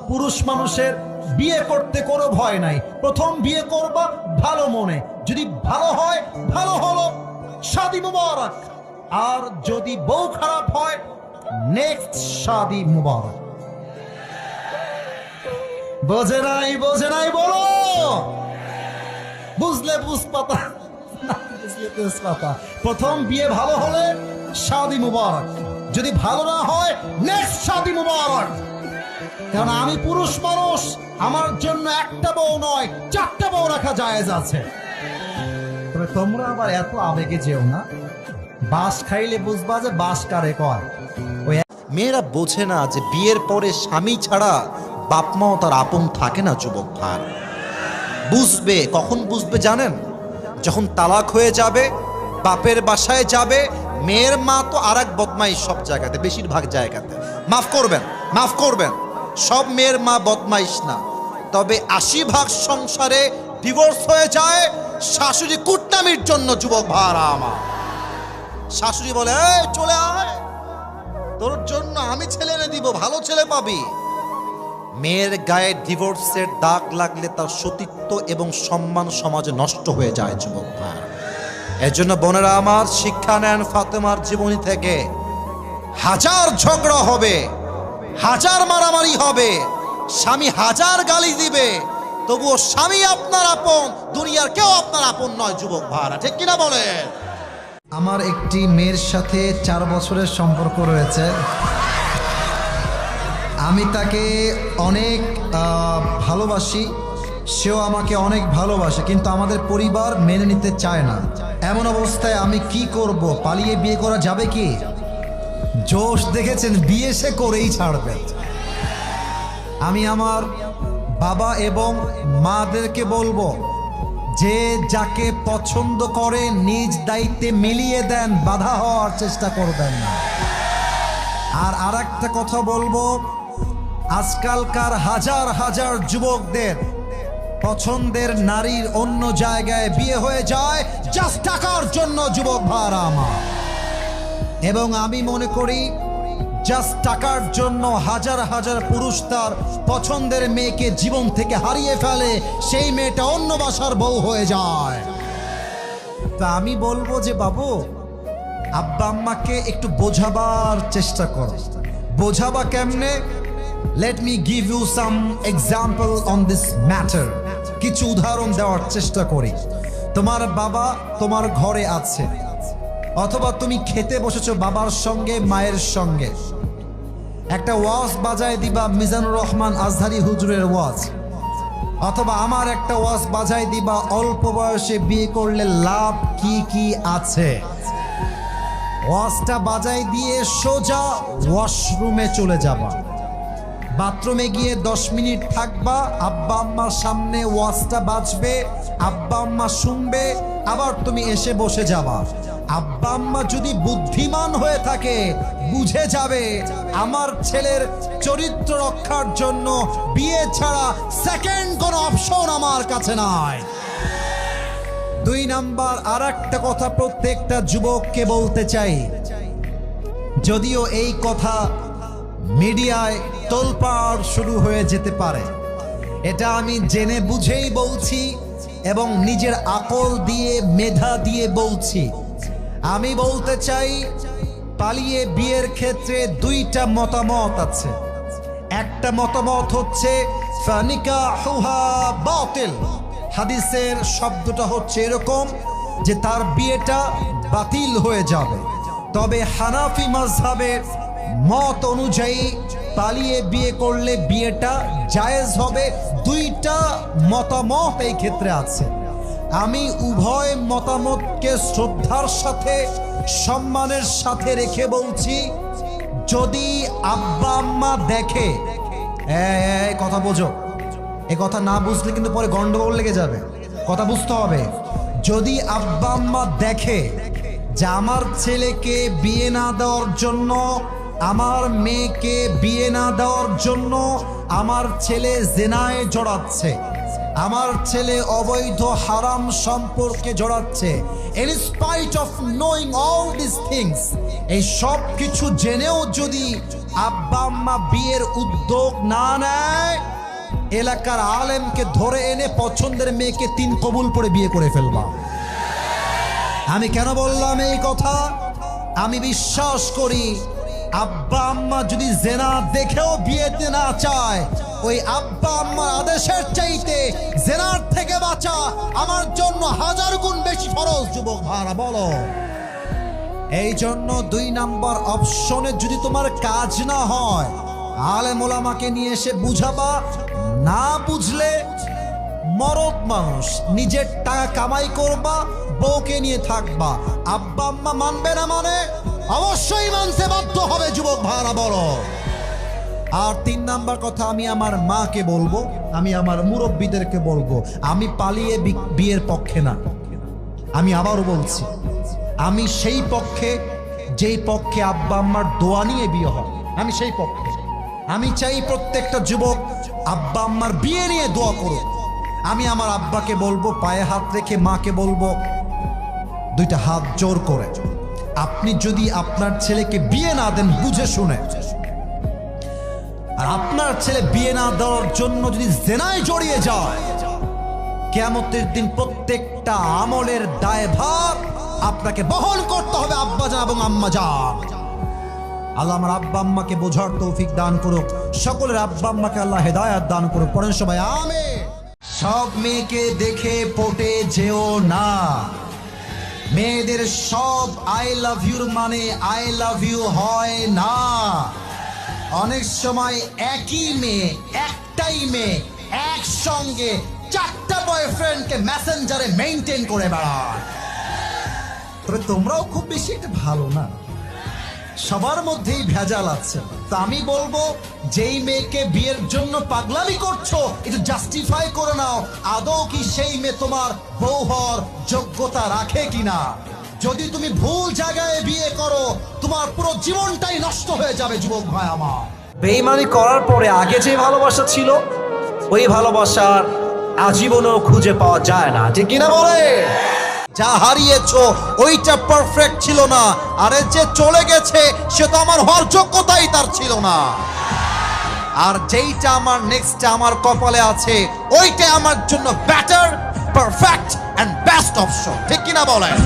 পুরুষ মানুষের বিয়ে করতে কোনো ভয় নাই। প্রথম বিয়ে করবা ভালো মনে, যদি ভালো হয় ভালো হলো, শাদী মুবারক। আর যদি বউ খারাপ হয়, নেক্সট শাদী মুবারক। বোঝে নাই বলো। বুঝলে বুঝপাতা, না বুঝলে তেজপাতা। প্রথম বিয়ে ভালো হলে শাদী মুবারক, যদি ভালো না হয় নেক্সট শাদী মুবারক। কারণ আমি পুরুষ মানুষ, আমার জন্য একটা বউ নয় 4টা বউ রাখা জায়েজ আছে। তবে তোমরা আবার এত আবেগে যেও না, বাস খাইলে বুঝবা যে বাস কারে কয়। মেয়েরা বোঝে না যে বিয়ের পরে স্বামী ছাড়া বাপ মাও তার আপন থাকে না। যুবক ভাই বুঝবে, কখন বুঝবে জানেন? যখন তালাক হয়ে যাবে, বাপের বাসায় যাবে, মেয়ের মা তো আর এক বদমাইশ সব জায়গাতে, বেশিরভাগ জায়গাতে। মাফ করবেন, সব মেয়ের মা বদমাইশ না, তবে 80% সংসারে ডিভোর্স হয়ে যায় শাশুড়ি কুটনামির জন্য। যুবক ভাড়া আমার শাশুড়ি বলে, এই চলে আয়, তোর জন্য আমি ছেলে এনে দিব, ভালো ছেলে পাবি। মেয়ের গায়ে ডিভোর্সের দাগ লাগলে তার সতীত্ব এবং সম্মান সমাজে নষ্ট হয়ে যায়। যুবক ভাই, এজন্য বোনেরা আমার, শিক্ষা নেন ফাতেমার জীবনী থেকে। হাজার ঝগড়া হবে, হাজার মারামারি হবে, স্বামী হাজার গালি দিবে, তবুও স্বামী আপনার আপন, দুনিয়ার কেউ আপনার আপন নয়। যুবক ভাইরা ঠিক কিনা বলে? আমার একটি মেয়ের সাথে 4 বছরের সম্পর্ক রয়েছে। আমি তাকে অনেক ভালোবাসি, সেও আমাকে অনেক ভালোবাসে, কিন্তু আমাদের পরিবার মেনে নিতে চায় না। এমন অবস্থায় আমি কি করব? পালিয়ে বিয়ে করা যাবে কি? জোশ দেখেছেন, বিয়ে সে করেই ছাড়বে। আমি আমার বাবা এবং মাদেরকে বলবো, যে যাকে পছন্দ করে নিজ দায়িত্বে মিলিয়ে দেন, বাধা হওয়ার চেষ্টা করবেন না। আর একটা কথা বলবো, আজকালকার হাজার হাজার যুবকদের পছন্দের নারীর অন্য জায়গায় বিয়ে হয়ে যায় জাস্ট টাকার জন্য। যুবক ভাইরা আমার, এবং আমি মনে করি জাস্ট টাকার জন্য হাজার হাজার পুরুষ তার পছন্দের মেয়েকে জীবন থেকে হারিয়ে ফেলে, সেই মেয়েটা অন্য বাসার বউ হয়ে যায়। তা আমি বলবো যে বাবু, আব্বা আম্মাকে একটু বোঝাবার চেষ্টা করো। বোঝাবা কেমনে? Let me give you some example on this matter. কিছু উদাহরণ দেওয়ার চেষ্টা করি। তোমার বাবা তোমার ঘরে আছে, অথবা তুমি খেতে বসেছো বাবার সঙ্গে মায়ের সঙ্গে, একটা ওয়াজ বাজায় দিবা মিজানুর রহমান আজহারি হুজুরের ওয়াজ, অথবা আমার একটা ওয়াজ বাজায় দিবা অল্প বয়সে বিয়ে করলে লাভ কি কি আছে। ওয়াজটা বাজায় দিয়ে সোজা ওয়াশরুমে চলে যাবা, বাথরুমে গিয়ে 10 মিনিট থাকবা, আব্বা আম্মার সামনে ওয়াজটা বাজবে, আব্বা আম্মা শুনবে, আবার তুমি এসে বসে যাবা। আব্বা আম্মা যদি বুদ্ধিমান হয়ে থাকে, বুঝে যাবে আমার ছেলের চরিত্র রক্ষার জন্য বিয়ে ছাড়া সেকেন্ড কোনো অপশন আমার কাছে নাই। 2 নাম্বার, আর একটা কথা প্রত্যেকটা যুবককে বলতে চাই, যদিও এই কথা মিডিয়ায় তোলপাড় শুরু হয়ে যেতে পারে, এটা আমি জেনে বুঝেই বলছি এবং নিজের আকল দিয়ে মেধা দিয়ে বলছি। আমি বলতে চাই, পালিয়ে বিয়ের ক্ষেত্রে 2টা মতামত আছে। একটা মতামত হচ্ছে ফানিকাহুহা বাতিল। হাদিসের শব্দটা হচ্ছে এরকম যে তার বিয়েটা বাতিল হয়ে যাবে। তবে হানাফি মাযহাবের মত অনুযায়ী পালিয়ে বিয়ে করলে বিয়েটা জায়েজ হবে। 2টা মতামত এই ক্ষেত্রে আছে। আমি উভয় মতামতকে শ্রদ্ধার সাথে সম্মানের সাথে রেখে বলছি, যদি আব্বা আম্মা দেখে, কথা বোঝো, এ কথা না বুঝলে কিন্তু পরে গন্ডগোল লেগে যাবে, কথা বুঝতে হবে। যদি আব্বা আম্মা দেখে যে আমার ছেলেকে বিয়ে না দেওয়ার জন্য, আমার মেয়েকে বিয়ে না দেওয়ার জন্য আমার ছেলে জিনায় জড়াচ্ছে, আমার ছেলে অবৈধ হারাম সম্পর্কে জড়াচ্ছে, in spite of knowing all these things, এই সব কিছু জেনেও যদি আব্বা আম্মা বিয়ের উদ্যোগ না নেয়, এলাকার আলেমকে ধরে এনে পছন্দের মেয়েকে 3 কবুল করে বিয়ে করে ফেলবা। আমি কেন বললাম এই কথা? আমি বিশ্বাস করি আব্বা আম্মা যদি জেনা দেখেও বিয়েতে না চায়, ওই আব্বা আম্মার আদেশের চাইতে জেনার থেকে বাঁচা আমার জন্য 1000 গুণ বেশি ফরজ। যুবক ভাড়া বলো, এই জন্য 2 নাম্বার অপশনে যদি তোমার কাজ না হয়, আলেম ওলামাকে নিয়ে এসে বুঝাবা। না বুঝলে মরদ মানুষ, নিজের টাকা কামাই করবা, বউকে নিয়ে থাকবা। আব্বা আম্মা মানবে না মানে অবশ্যই মানতে বাধ্য হবে। যুবক ভাড়া বলো। আর 3 নাম্বার কথা আমি আমার মাকে বলবো, আমি আমার মুরব্বীদেরকে বলবো, আমি পালিয়ে বিয়ের পক্ষে না। আমি আবারও বলছি, আমি সেই পক্ষে যেই পক্ষে আব্বা আম্মার দোয়া নিয়ে বিয়ে হয়, আমি সেই পক্ষে। আমি চাই প্রত্যেকটা যুবক আব্বা আম্মার বিয়ে নিয়ে দোয়া করুক। আমি আমার আব্বাকে বলবো, পায়ে হাত রেখে মাকে বলবো, 2টা হাত জোর করে, আপনি যদি আপনার ছেলেকে বিয়ে না দেন বুঝে শুনে, আর আপনার ছেলে বিয়ে না দেওয়ার জন্য যদি জেনায় জড়িয়ে যায়, কিয়ামতের দিন প্রত্যেকটা আমলের দায়ভার আপনাকে বহন করতে হবে আব্বাজান এবং আম্মাজান। আল্লাহ আমার আব্বা আম্মাকে বোঝার তৌফিক দান করুক, সকলের আব্বা আম্মাকে আল্লাহ হেদায়েত দান করুক। পড়েন সবাই আমিন। সব মেয়েকে দেখে পটে যেও না। মেয়েদের সব আই লাভ ইউর মানে আই লাভ ইউ হয় না। অনেক সময় একই মেয়ে, একটাই মেয়ে একসঙ্গে 4টা বয়ফ্রেন্ডকে মেসেঞ্জারে মেইনটেইন করে বেড়ায়। তবে তোমরাও খুব বেশি একটা ভালো না, সবার মধ্যেই ভেজাল আছে। তো আমি বলবো, যেই মেয়েকে বিয়ের জন্য পাগলামি করছো, এটা জাস্টিফাই করে নাও, আদৌ কি সেই মেয়ে তোমার বউ হওয়ার যোগ্যতা রাখে কিনা। যদি তুমি ভুল জায়গায় বিয়ে করো, তোমার পুরো জীবনটাই নষ্ট হয়ে যাবে। যুবক ভাই আমার, বেঈমানি করার পরে আগে যে ভালোবাসা ছিল, ওই ভালোবাসার আজীবনেও খুঁজে পাওয়া যায় না, ঠিক কিনা বলে? যা হারিয়েছো ওইটা পারফেক্ট ছিল না, আরে যে চলে গেছে সে তো আমার হওয়ার যোগ্যতাই তার ছিল না। আর যেইটা আমার নেক্সট আমার কপালে আছে, ওইটা আমার জন্য better, perfect and best option, ঠিক কিনা বলেন?